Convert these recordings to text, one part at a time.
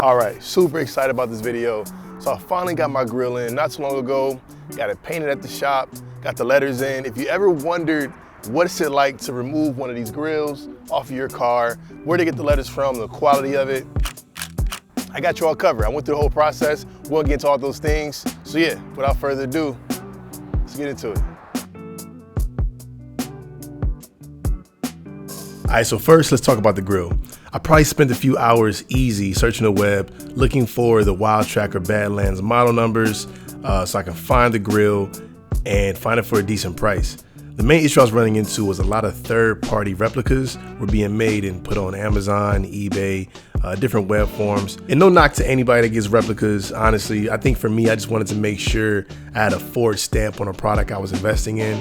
All right, super excited about this video. So I finally got my grill in not too long ago, got it painted at the shop, got the letters in. If you ever wondered what's it like to remove one of these grills off of your car, where to get the letters from, the quality of it, I got you all covered. I went through the whole process. We'll get into all those things. So yeah, without further ado, let's get into it. All right, so first let's talk about the grill. I probably spent a few hours easy searching the web, looking for the Wildtrak or Badlands model numbers so I can find the grill and find it for a decent price. The main issue I was running into was a lot of third-party replicas were being made and put on Amazon, eBay, different web forms. And no knock to anybody that gets replicas, honestly. I think for me, I just wanted to make sure I had a forward stamp on a product I was investing in.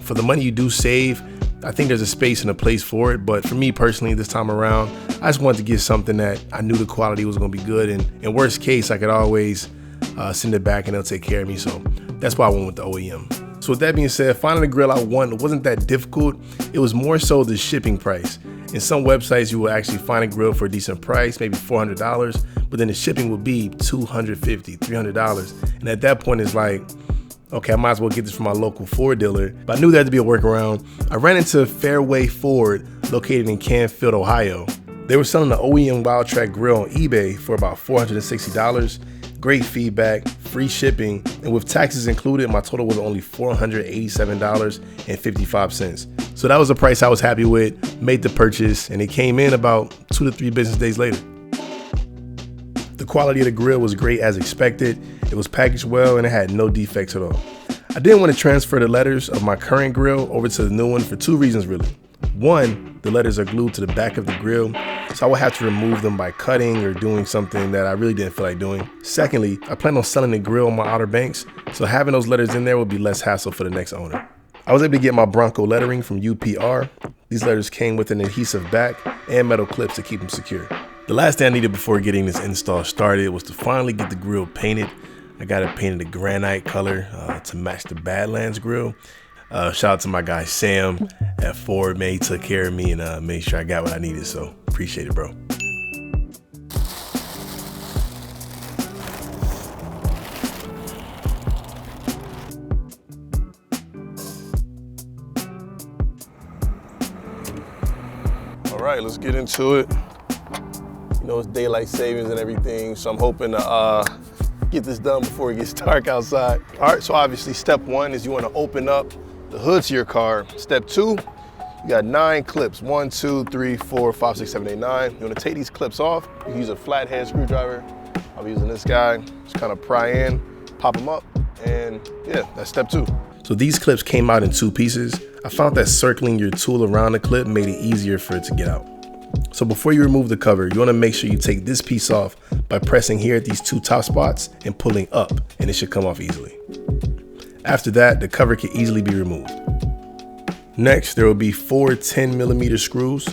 For the money you do save, I think there's a space and a place for it, but for me personally this time around, I just wanted to get something that I knew the quality was gonna be good, and in worst case, I could always send it back and they'll take care of me, so that's why I went with the OEM. So with that being said, finding the grill I want wasn't that difficult. It was more so the shipping price. In some websites, you will actually find a grill for a decent price, maybe $400, but then the shipping would be $250, $300, and at that point it's like, okay, I might as well get this from my local Ford dealer, but I knew there had to be a workaround. I ran into Fairway Ford, located in Canfield, Ohio. They were selling the OEM Wildtrak Grille on eBay for about $460. Great feedback, free shipping, and with taxes included, my total was only $487.55. So that was a price I was happy with, made the purchase, and it came in about 2 to 3 business days later. The quality of the grill was great as expected. It was packaged well and it had no defects at all. I didn't want to transfer the letters of my current grill over to the new one for 2 reasons really. One, the letters are glued to the back of the grill, so I would have to remove them by cutting or doing something that I really didn't feel like doing. Secondly, I plan on selling the grill on my Outer Banks, so having those letters in there would be less hassle for the next owner. I was able to get my Bronco Lettering from UPR. These letters came with an adhesive back and metal clips to keep them secure. The last thing I needed before getting this install started was to finally get the grill painted. I got it painted a granite color to match the Badlands grill. Shout out to my guy Sam at Ford, man. He took care of me and made sure I got what I needed, so appreciate it, bro. All right, let's get into it. You know, it's daylight savings and everything, so I'm hoping to get this done before it gets dark outside. All right, so obviously step 1 is you want to open up the hood to your car. Step 2, you got 9 clips. 1, 2, 3, 4, 5, 6, 7, 8, 9. You want to take these clips off. You can use a flathead screwdriver. I'll be using this guy. Just kind of pry in, pop them up, and yeah, that's step 2. So these clips came out in 2 pieces. I found that circling your tool around the clip made it easier for it to get out. So before you remove the cover, you want to make sure you take this piece off by pressing here at these 2 top spots and pulling up, and it should come off easily. After that, the cover can easily be removed. Next, there will be 4 10mm screws.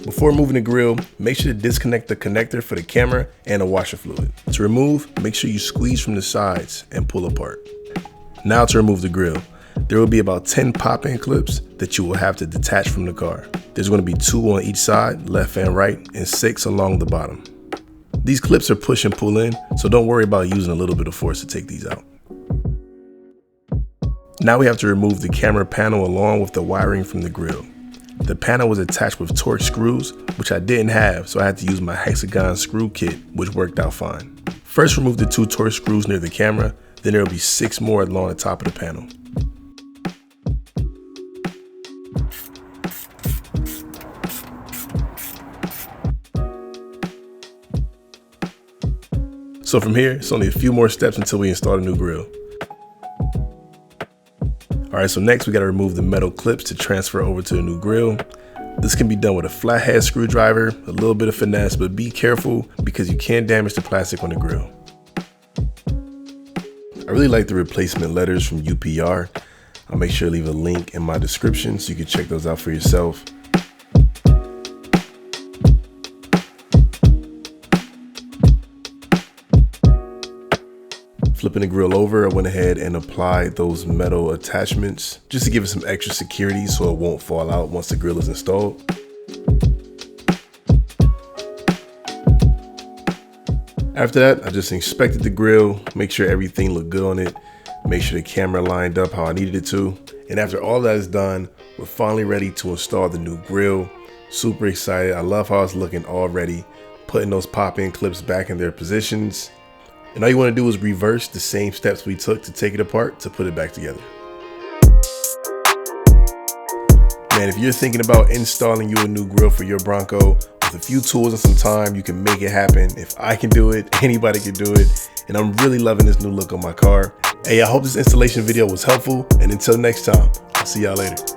Before moving the grill, make sure to disconnect the connector for the camera and the washer fluid. To remove, make sure you squeeze from the sides and pull apart. Now to remove the grill. There will be about 10 pop-in clips that you will have to detach from the car. There's going to be 2 on each side, left and right, and 6 along the bottom. These clips are push and pull in, so don't worry about using a little bit of force to take these out. Now we have to remove the camera panel along with the wiring from the grill. The panel was attached with Torx screws, which I didn't have, so I had to use my hexagon screw kit, which worked out fine. First, remove the 2 Torx screws near the camera, then there will be 6 more along the top of the panel. So from here, it's only a few more steps until we install the new grill. All right, so next we got to remove the metal clips to transfer over to the new grill. This can be done with a flathead screwdriver, a little bit of finesse, but be careful because you can damage the plastic on the grill. I really like the replacement letters from UPR. I'll make sure to leave a link in my description so you can check those out for yourself. Flipping the grill over, I went ahead and applied those metal attachments just to give it some extra security so it won't fall out once the grill is installed. After that, I just inspected the grill, make sure everything looked good on it, make sure the camera lined up how I needed it to. And after all that is done, we're finally ready to install the new grill. Super excited. I love how it's looking already. Putting those pop-in clips back in their positions. And all you want to do is reverse the same steps we took to take it apart to put it back together. Man, if you're thinking about installing you a new grill for your Bronco, with a few tools and some time, you can make it happen. If I can do it, anybody can do it. And I'm really loving this new look on my car. Hey, I hope this installation video was helpful. And until next time, I'll see y'all later.